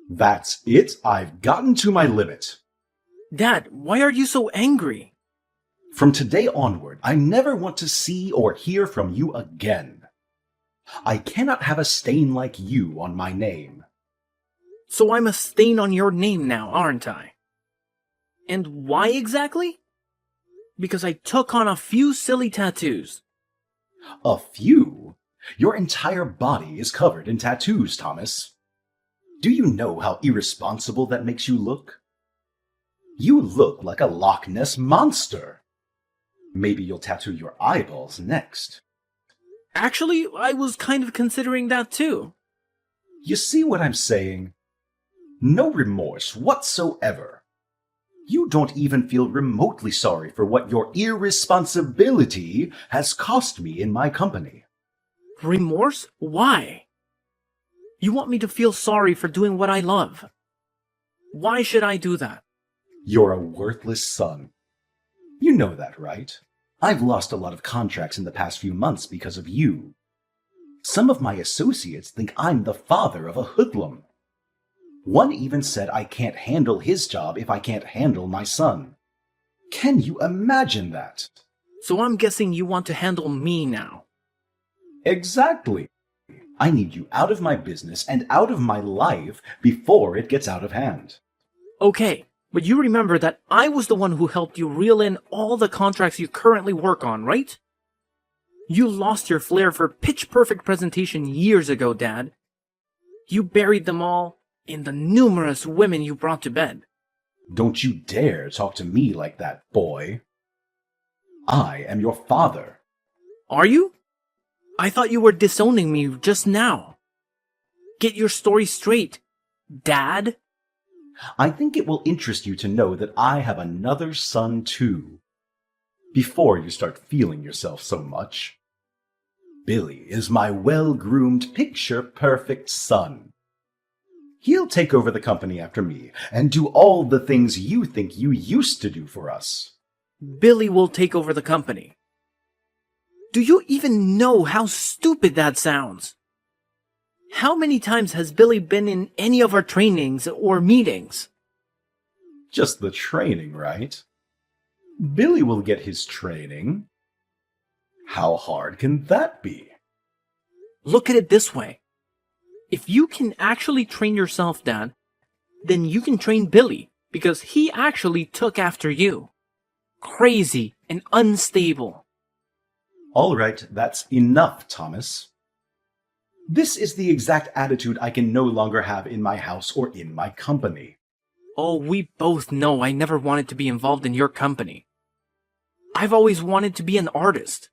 That's it. I've gotten to my limit. Dad, why are you so angry? From today onward, I never want to see or hear from you again. I cannot have a stain like you on my name. So I'm a stain on your name now, aren't I? And why exactly? Because I took on a few silly tattoos. A few? Your entire body is covered in tattoos, Thomas. Do you know how irresponsible that makes you look? You look like a Loch Ness monster. Maybe you'll tattoo your eyeballs next. Actually, I was kind of considering that too. You see what I'm saying? No remorse whatsoever. You don't even feel remotely sorry for what your irresponsibility has cost me in my company. Remorse? Why? You want me to feel sorry for doing what I love. Why should I do that? You're a worthless son. You know that, right? I've lost a lot of contracts in the past few months because of you. Some of my associates think I'm the father of a hoodlum. One even said I can't handle his job if I can't handle my son. Can you imagine that? So I'm guessing you want to handle me now. Exactly. I need you out of my business and out of my life before it gets out of hand. Okay, but you remember that I was the one who helped you reel in all the contracts you currently work on, right? You lost your flair for pitch-perfect presentation years ago, Dad. You buried them all in the numerous women you brought to bed. Don't you dare talk to me like that, boy. I am your father. Are you? I thought you were disowning me just now. Get your story straight, Dad. I think it will interest you to know that I have another son too. Before you start feeling yourself so much. Billy is my well-groomed, picture-perfect son. He'll take over the company after me and do all the things you think you used to do for us. Billy will take over the company. Do you even know how stupid that sounds? How many times has Billy been in any of our trainings or meetings? Just the training, right? Billy will get his training. How hard can that be? Look at it this way. If you can actually train yourself, Dad, then you can train Billy, because he actually took after you. Crazy and unstable. All right, that's enough, Thomas. This is the exact attitude I can no longer have in my house or in my company. Oh, we both know I never wanted to be involved in your company. I've always wanted to be an artist.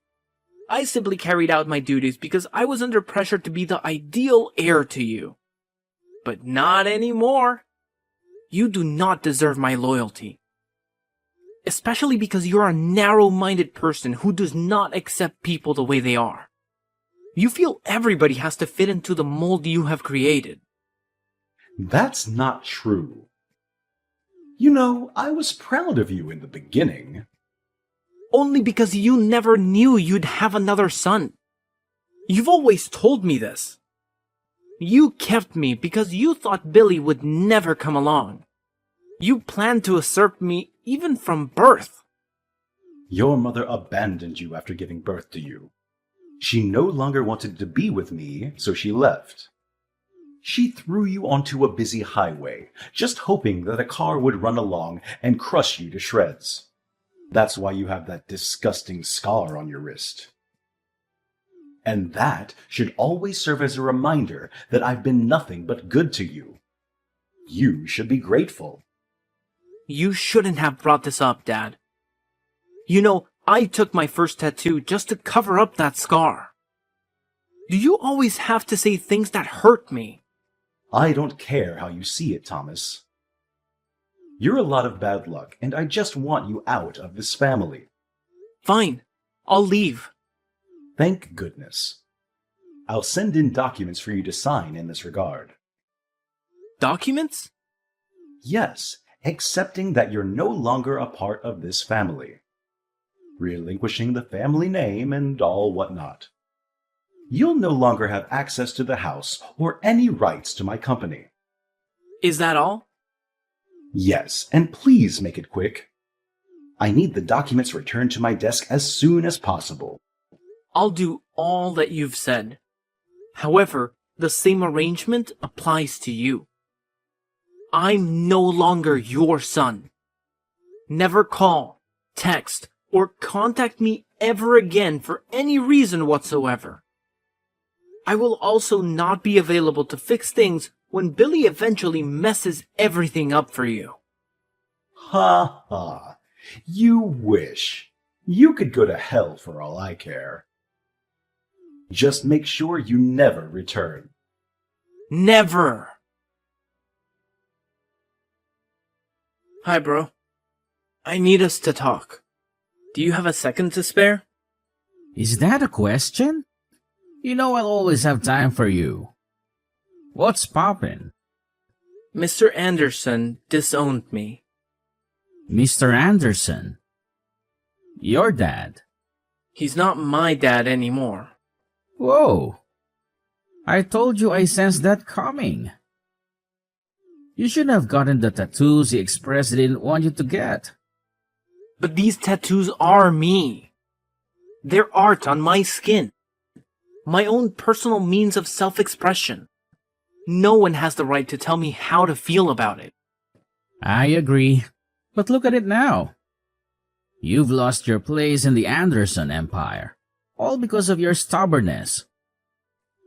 I simply carried out my duties because I was under pressure to be the ideal heir to you. But not anymore. You do not deserve my loyalty. Especially because you're a narrow-minded person who does not accept people the way they are. You feel everybody has to fit into the mold you have created. That's not true. You know, I was proud of you in the beginning. Only because you never knew you'd have another son. You've always told me this. You kept me because you thought Billy would never come along. You planned to usurp me even from birth. Your mother abandoned you after giving birth to you. She no longer wanted to be with me, so she left. She threw you onto a busy highway, just hoping that a car would run along and crush you to shreds. That's why you have that disgusting scar on your wrist. And that should always serve as a reminder that I've been nothing but good to you. You should be grateful. You shouldn't have brought this up, Dad. You know, I took my first tattoo just to cover up that scar. Do you always have to say things that hurt me? I don't care how you see it, Thomas. You're a lot of bad luck, and I just want you out of this family. Fine, I'll leave. Thank goodness. I'll send in documents for you to sign in this regard. Documents? Yes, accepting that you're no longer a part of this family. Relinquishing the family name and all whatnot. You'll no longer have access to the house or any rights to my company. Is that all? Yes, and please make it quick. I need the documents returned to my desk as soon as possible. I'll do all that you've said. However, the same arrangement applies to you. I'm no longer your son. Never call, text, or contact me ever again for any reason whatsoever. I will also not be available to fix things when Billy eventually messes everything up for you. Ha ha. You wish. You could go to hell for all I care. Just make sure you never return. Never! Hi, bro. I need us to talk. Do you have a second to spare? Is that a question? You know I'll always have time for you. What's poppin'? Mr. Anderson disowned me. Mr. Anderson? Your dad? He's not my dad anymore. Whoa. I told you I sensed that coming. You should have gotten the tattoos he expressed he didn't want you to get. But these tattoos are me. They're art on my skin. My own personal means of self-expression. No one has the right to tell me how to feel about it. I agree. But look at it now. You've lost your place in the Anderson empire, all because of your stubbornness.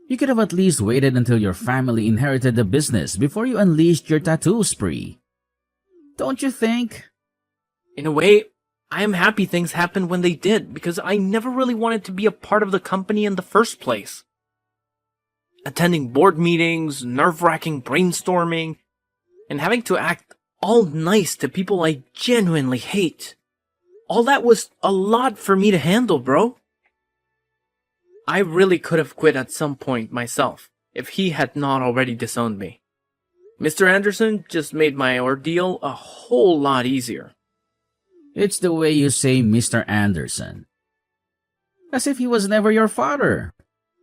You could have at least waited until your family inherited the business before you unleashed your tattoo spree. Don't you think? In a way, I am happy things happened when they did, because I never really wanted to be a part of the company in the first place. Attending board meetings, nerve-wracking brainstorming, and having to act all nice to people I genuinely hate. All that was a lot for me to handle, bro. I really could have quit at some point myself, if he had not already disowned me. Mr. Anderson just made my ordeal a whole lot easier. It's the way you say Mr. Anderson. As if he was never your father.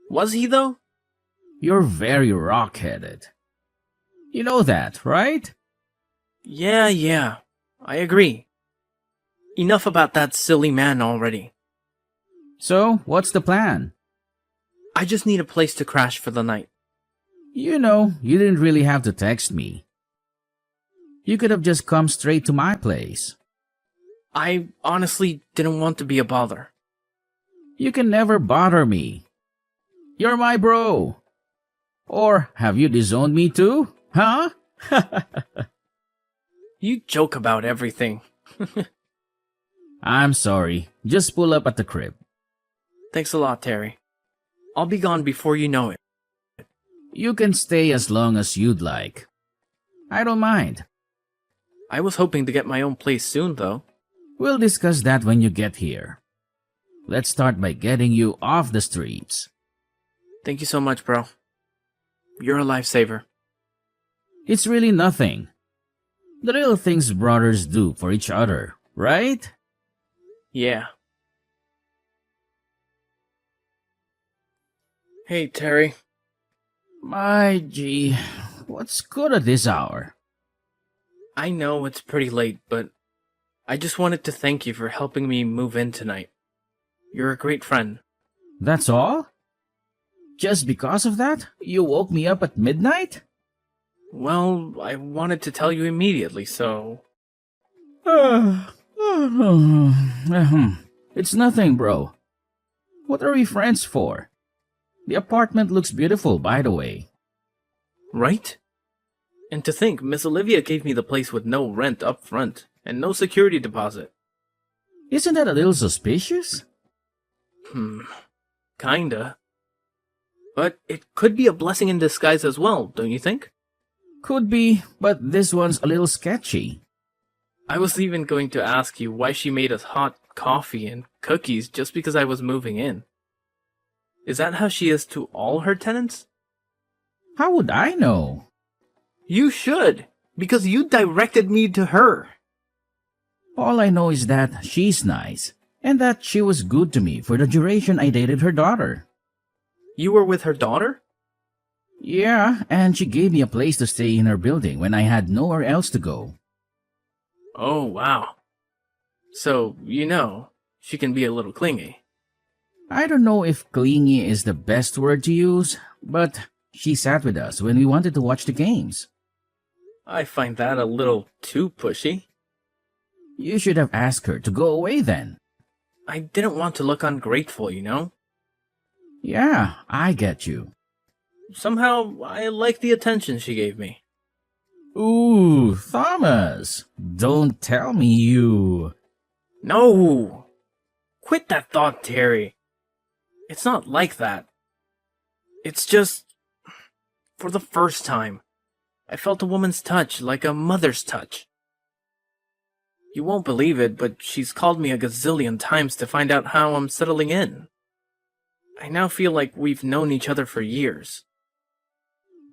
Was he, though? You're very rock-headed. You know that, right? Yeah, I agree. Enough about that silly man already. So, what's the plan? I just need a place to crash for the night. You know, you didn't really have to text me. You could have just come straight to my place. I honestly didn't want to be a bother. You can never bother me. You're my bro. Or have you disowned me too? Huh? You joke about everything. I'm sorry. Just pull up at the crib. Thanks a lot, Terry. I'll be gone before you know it. You can stay as long as you'd like. I don't mind. I was hoping to get my own place soon, though. We'll discuss that when you get here. Let's start by getting you off the streets. Thank you so much, bro. You're a lifesaver. It's really nothing. The real things brothers do for each other, right? Yeah. Hey, Terry. My gee, what's good at this hour? I know it's pretty late, but I just wanted to thank you for helping me move in tonight. You're a great friend. That's all? Just because of that, you woke me up at midnight? Well, I wanted to tell you immediately, so... It's nothing, bro. What are we friends for? The apartment looks beautiful, by the way. Right? And to think, Miss Olivia gave me the place with no rent up front, and no security deposit. Isn't that a little suspicious? Kinda. But it could be a blessing in disguise as well, don't you think? Could be, but this one's a little sketchy. I was even going to ask you why she made us hot coffee and cookies just because I was moving in. Is that how she is to all her tenants? How would I know? You should, because you directed me to her. All I know is that she's nice, and that she was good to me for the duration I dated her daughter. You were with her daughter? Yeah, and she gave me a place to stay in her building when I had nowhere else to go. Oh, wow. So, she can be a little clingy. I don't know if clingy is the best word to use, but she sat with us when we wanted to watch the games. I find that a little too pushy. You should have asked her to go away then. I didn't want to look ungrateful, Yeah, I get you. Somehow, I like the attention she gave me. Ooh, Thomas, don't tell me you... No! Quit that thought, Terry. It's not like that. It's just... For the first time, I felt a woman's touch like a mother's touch. You won't believe it, but she's called me a gazillion times to find out how I'm settling in. I now feel like we've known each other for years.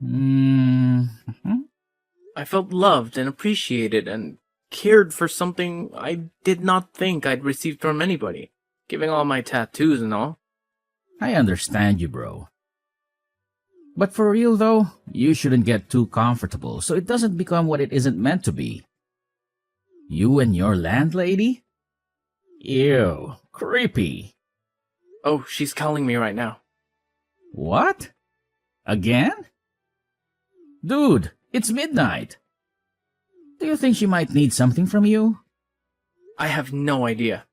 I felt loved and appreciated and cared for something I did not think I'd received from anybody, giving all my tattoos and all. I understand you, bro. But for real though, you shouldn't get too comfortable so it doesn't become what it isn't meant to be. You and your landlady? Ew, creepy. Oh, she's calling me right now. What? Again? Dude, it's midnight. Do you think she might need something from you? I have no idea.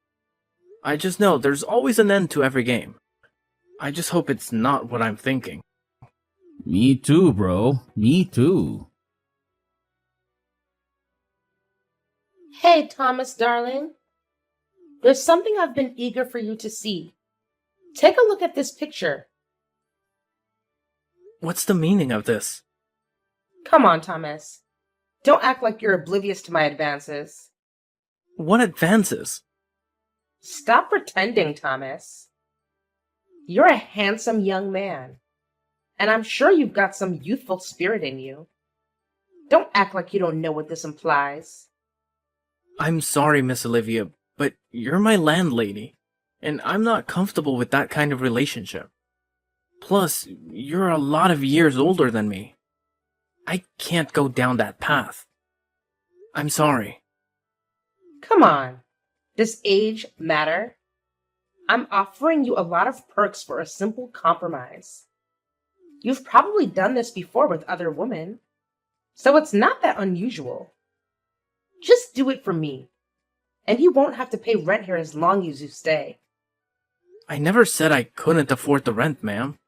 I just know there's always an end to every game. I just hope it's not what I'm thinking. Me too, bro. Me too. Hey, Thomas, darling. There's something I've been eager for you to see. Take a look at this picture. What's the meaning of this? Come on, Thomas. Don't act like you're oblivious to my advances. What advances? Stop pretending, Thomas. You're a handsome young man, and I'm sure you've got some youthful spirit in you. Don't act like you don't know what this implies. I'm sorry, Miss Olivia, but you're my landlady, and I'm not comfortable with that kind of relationship. Plus, you're a lot of years older than me. I can't go down that path. I'm sorry. Come on. Does age matter? I'm offering you a lot of perks for a simple compromise. You've probably done this before with other women, so it's not that unusual. Just do it for me, and you won't have to pay rent here as long as you stay. I never said I couldn't afford the rent, ma'am.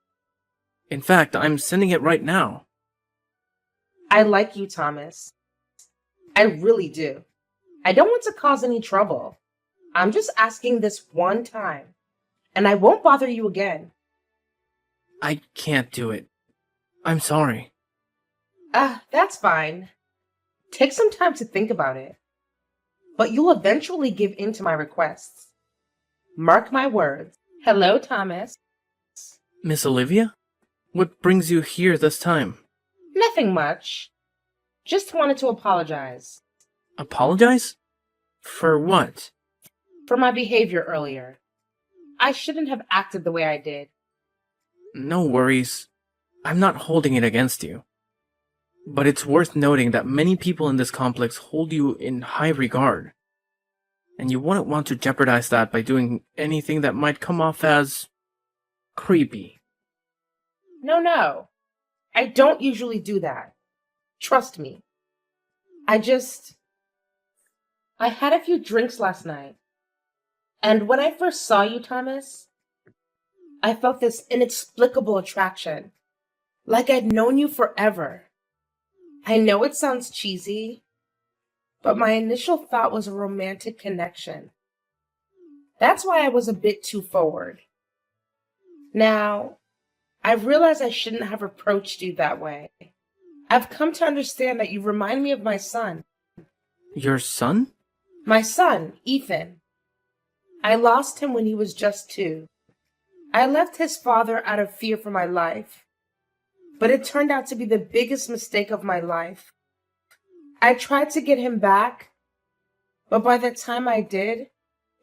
In fact, I'm sending it right now. I like you, Thomas. I really do. I don't want to cause any trouble. I'm just asking this one time, and I won't bother you again. I can't do it. I'm sorry. That's fine. Take some time to think about it. But you'll eventually give in to my requests. Mark my words. Hello, Thomas. Miss Olivia? What brings you here this time? Nothing much. Just wanted to apologize. Apologize? For what? For my behavior earlier. I shouldn't have acted the way I did. No worries. I'm not holding it against you. But it's worth noting that many people in this complex hold you in high regard. And you wouldn't want to jeopardize that by doing anything that might come off as... creepy. No. I don't usually do that. Trust me. I had a few drinks last night. And when I first saw you, Thomas, I felt this inexplicable attraction. Like I'd known you forever. I know it sounds cheesy, but my initial thought was a romantic connection. That's why I was a bit too forward. Now, I've realized I shouldn't have approached you that way. I've come to understand that you remind me of my son. Your son? My son, Ethan. I lost him when he was just 2. I left his father out of fear for my life, but it turned out to be the biggest mistake of my life. I tried to get him back, but by the time I did,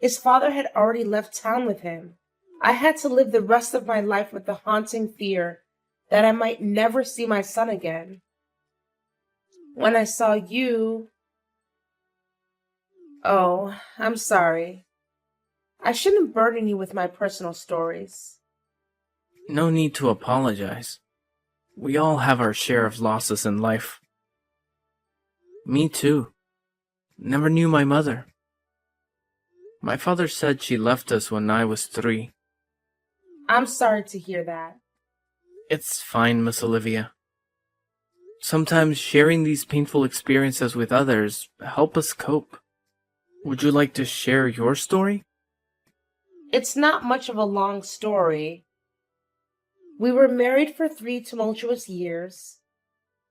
his father had already left town with him. I had to live the rest of my life with the haunting fear that I might never see my son again. When I saw you... Oh, I'm sorry. I shouldn't burden you with my personal stories. No need to apologize. We all have our share of losses in life. Me too. Never knew my mother. My father said she left us when I was 3. I'm sorry to hear that. It's fine, Miss Olivia. Sometimes sharing these painful experiences with others help us cope. Would you like to share your story? It's not much of a long story. We were married for 3 tumultuous years,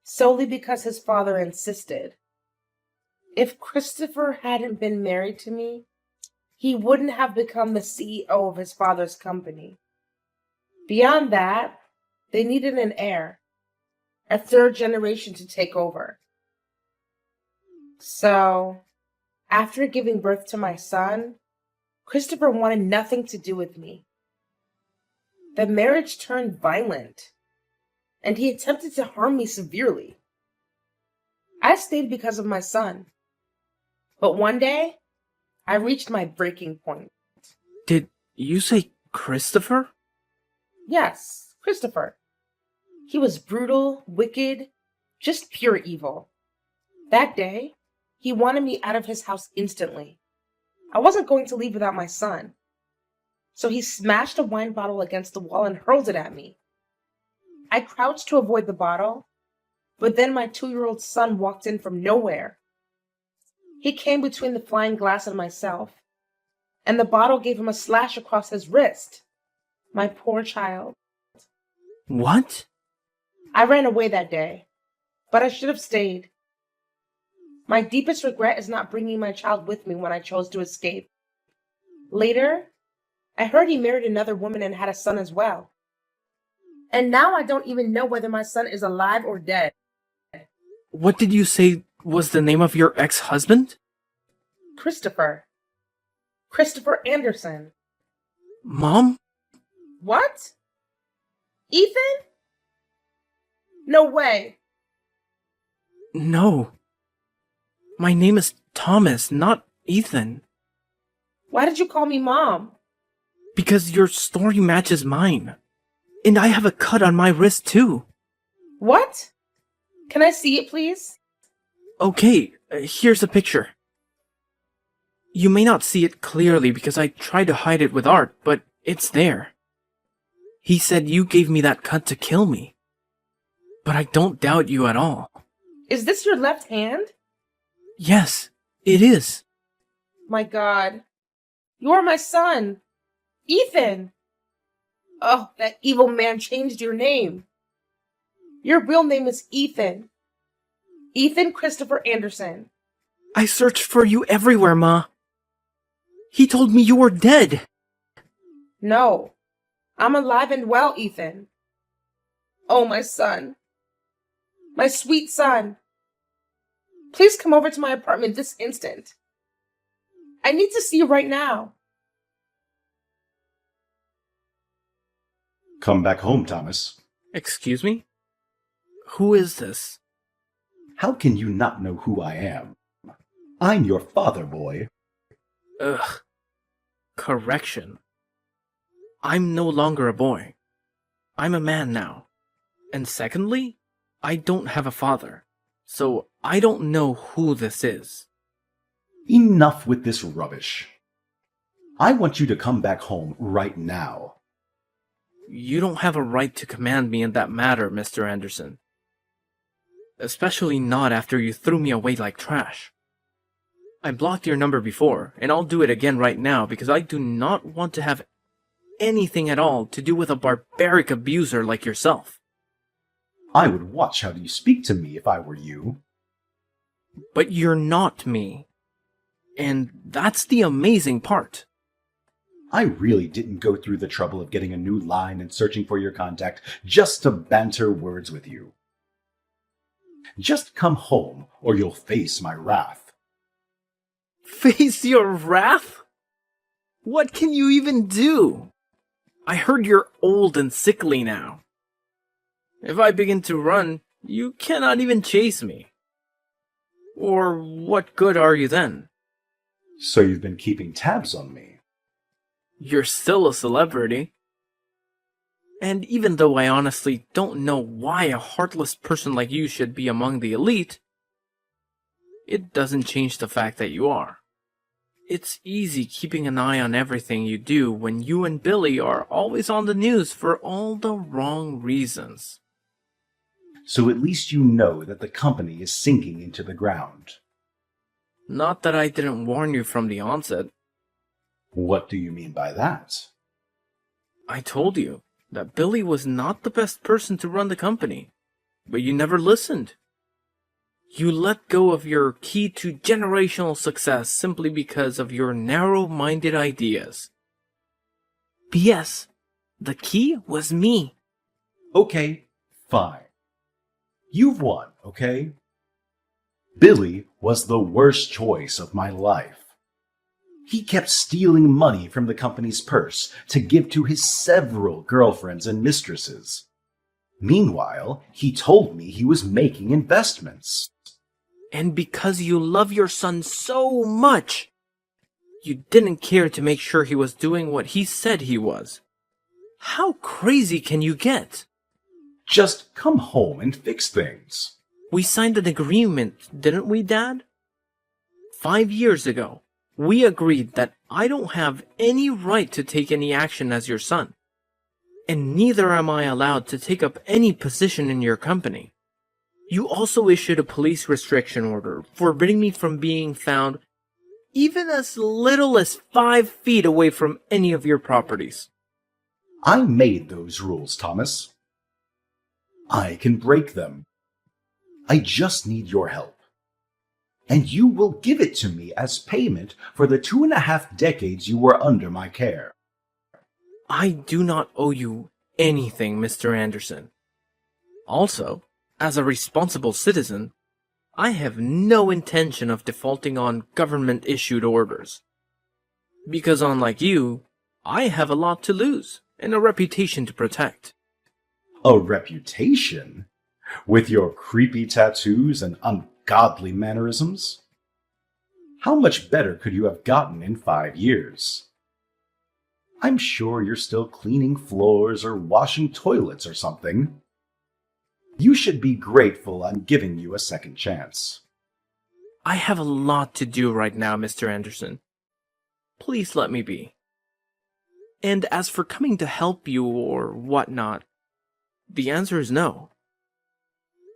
solely because his father insisted. If Christopher hadn't been married to me, he wouldn't have become the CEO of his father's company. Beyond that, they needed an heir, a 3rd generation to take over. So, after giving birth to my son, Christopher wanted nothing to do with me. The marriage turned violent, and he attempted to harm me severely. I stayed because of my son. But one day, I reached my breaking point. Did you say Christopher? Yes, Christopher. He was brutal, wicked, just pure evil. That day, he wanted me out of his house instantly. I wasn't going to leave without my son. So he smashed a wine bottle against the wall and hurled it at me. I crouched to avoid the bottle, but then my 2-year-old son walked in from nowhere. He came between the flying glass and myself, and the bottle gave him a slash across his wrist. My poor child. What? I ran away that day, but I should have stayed. My deepest regret is not bringing my child with me when I chose to escape. Later, I heard he married another woman and had a son as well. And now I don't even know whether my son is alive or dead. What did you say was the name of your ex-husband? Christopher. Christopher Anderson. Mom? What? Ethan? No way. No. My name is Thomas, not Ethan. Why did you call me Mom? Because your story matches mine. And I have a cut on my wrist too. What? Can I see it, please? Okay, here's a picture. You may not see it clearly because I tried to hide it with art, but it's there. He said you gave me that cut to kill me. But I don't doubt you at all. Is this your left hand? Yes, it is. My God. You are my son. Ethan. Oh, that evil man changed your name. Your real name is Ethan. Ethan Christopher Anderson. I searched for you everywhere, Ma. He told me you were dead. No. I'm alive and well, Ethan. Oh, my son. My sweet son. Please come over to my apartment this instant. I need to see you right now. Come back home, Thomas. Excuse me? Who is this? How can you not know who I am? I'm your father, boy. Ugh. Correction. I'm no longer a boy. I'm a man now. And secondly, I don't have a father. So I don't know who this is. Enough with this rubbish. I want you to come back home right now. You don't have a right to command me in that matter, Mr. Anderson. Especially not after you threw me away like trash. I blocked your number before, and I'll do it again right now because I do not want to have anything at all to do with a barbaric abuser like yourself. I would watch how you speak to me if I were you. But you're not me. And that's the amazing part. I really didn't go through the trouble of getting a new line and searching for your contact just to banter words with you. Just come home, or you'll face my wrath. Face your wrath? What can you even do? I heard you're old and sickly now. If I begin to run, you cannot even chase me. Or what good are you then? So you've been keeping tabs on me. You're still a celebrity. And even though I honestly don't know why a heartless person like you should be among the elite, it doesn't change the fact that you are. It's easy keeping an eye on everything you do when you and Billy are always on the news for all the wrong reasons. So at least you know that the company is sinking into the ground. Not that I didn't warn you from the onset. What do you mean by that? I told you that Billy was not the best person to run the company, but you never listened. You let go of your key to generational success simply because of your narrow-minded ideas. P.S. The key was me. Okay, fine. You've won, okay? Billy was the worst choice of my life. He kept stealing money from the company's purse to give to his several girlfriends and mistresses. Meanwhile, he told me he was making investments. And because you love your son so much, you didn't care to make sure he was doing what he said he was. How crazy can you get? Just come home and fix things. We signed an agreement, didn't we, Dad? 5 years ago, we agreed that I don't have any right to take any action as your son. And neither am I allowed to take up any position in your company. You also issued a police restriction order forbidding me from being found even as little as 5 feet away from any of your properties. I made those rules, Thomas. I can break them. I just need your help. And you will give it to me as payment for the 2.5 decades you were under my care. I do not owe you anything, Mr. Anderson. Also, as a responsible citizen, I have no intention of defaulting on government-issued orders. Because unlike you, I have a lot to lose and a reputation to protect. A reputation? With your creepy tattoos and ungodly mannerisms? How much better could you have gotten in 5 years? I'm sure you're still cleaning floors or washing toilets or something. You should be grateful I'm giving you a second chance. I have a lot to do right now, Mr. Anderson. Please let me be. And as for coming to help you or whatnot, the answer is no.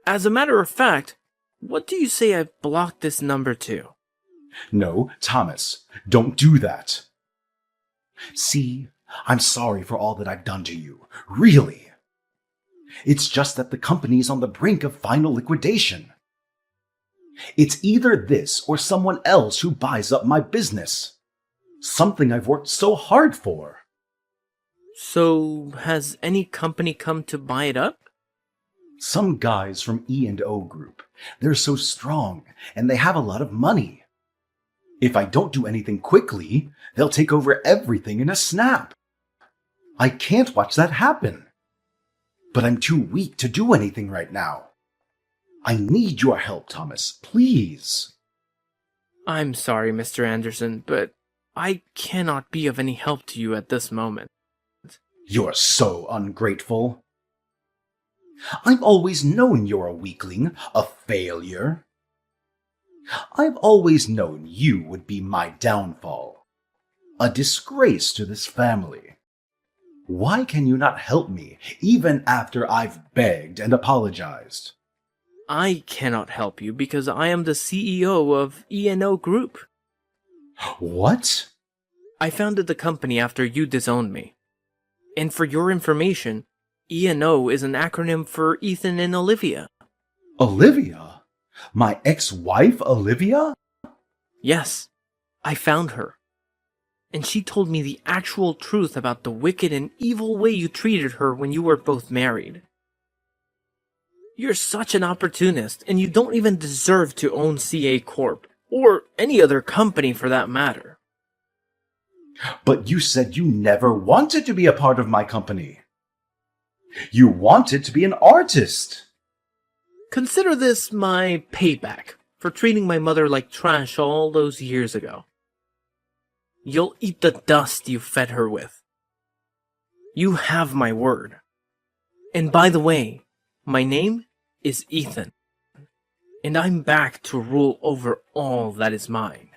As a matter of fact, what do you say I blocked this number to? No, Thomas, don't do that. See, I'm sorry for all that I've done to you. Really. It's just that the company's on the brink of final liquidation. It's either this or someone else who buys up my business. Something I've worked so hard for. So, has any company come to buy it up? Some guys from E&O Group. They're so strong, and they have a lot of money. If I don't do anything quickly, they'll take over everything in a snap. I can't watch that happen. But I'm too weak to do anything right now. I need your help, Thomas, please. I'm sorry, Mr. Anderson, but I cannot be of any help to you at this moment. You're so ungrateful. I've always known you're a weakling, a failure. I've always known you would be my downfall, a disgrace to this family. Why can you not help me, even after I've begged and apologized? I cannot help you because I am the CEO of E&O Group. What? I founded the company after you disowned me. And for your information, E&O is an acronym for Ethan and Olivia. Olivia? My ex-wife, Olivia? Yes, I found her. And she told me the actual truth about the wicked and evil way you treated her when you were both married. You're such an opportunist, and you don't even deserve to own CA Corp, or any other company for that matter. But you said you never wanted to be a part of my company. You wanted to be an artist. Consider this my payback for treating my mother like trash all those years ago. You'll eat the dust you fed her with. You have my word. And by the way, my name is Ethan, and I'm back to rule over all that is mine.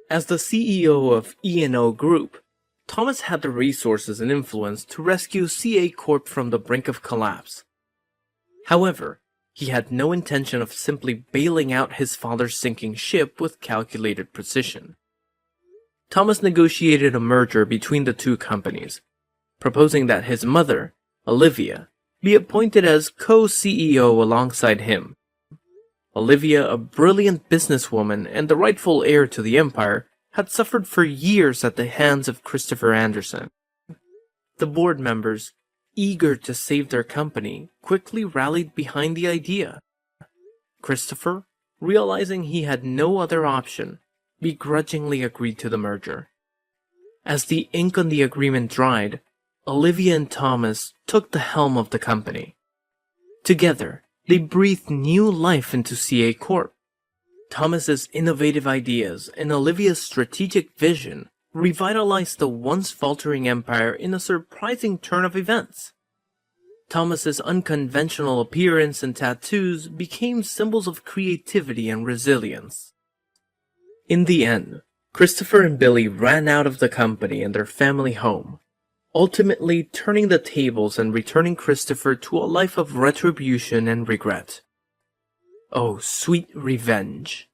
As the CEO of E&O Group, Thomas had the resources and influence to rescue CA Corp from the brink of collapse. However, he had no intention of simply bailing out his father's sinking ship with calculated precision. Thomas negotiated a merger between the two companies, proposing that his mother, Olivia, be appointed as co-CEO alongside him. Olivia, a brilliant businesswoman and the rightful heir to the empire, had suffered for years at the hands of Christopher Anderson. The board members, eager to save their company, quickly rallied behind the idea. Christopher, realizing he had no other option, begrudgingly agreed to the merger. As the ink on the agreement dried, Olivia and Thomas took the helm of the company. Together, they breathed new life into CA Corp. Thomas's innovative ideas and Olivia's strategic vision revitalized the once faltering empire in a surprising turn of events. Thomas's unconventional appearance and tattoos became symbols of creativity and resilience. In the end, Christopher and Billy ran out of the company and their family home, ultimately turning the tables and returning Christopher to a life of retribution and regret. Oh, sweet revenge.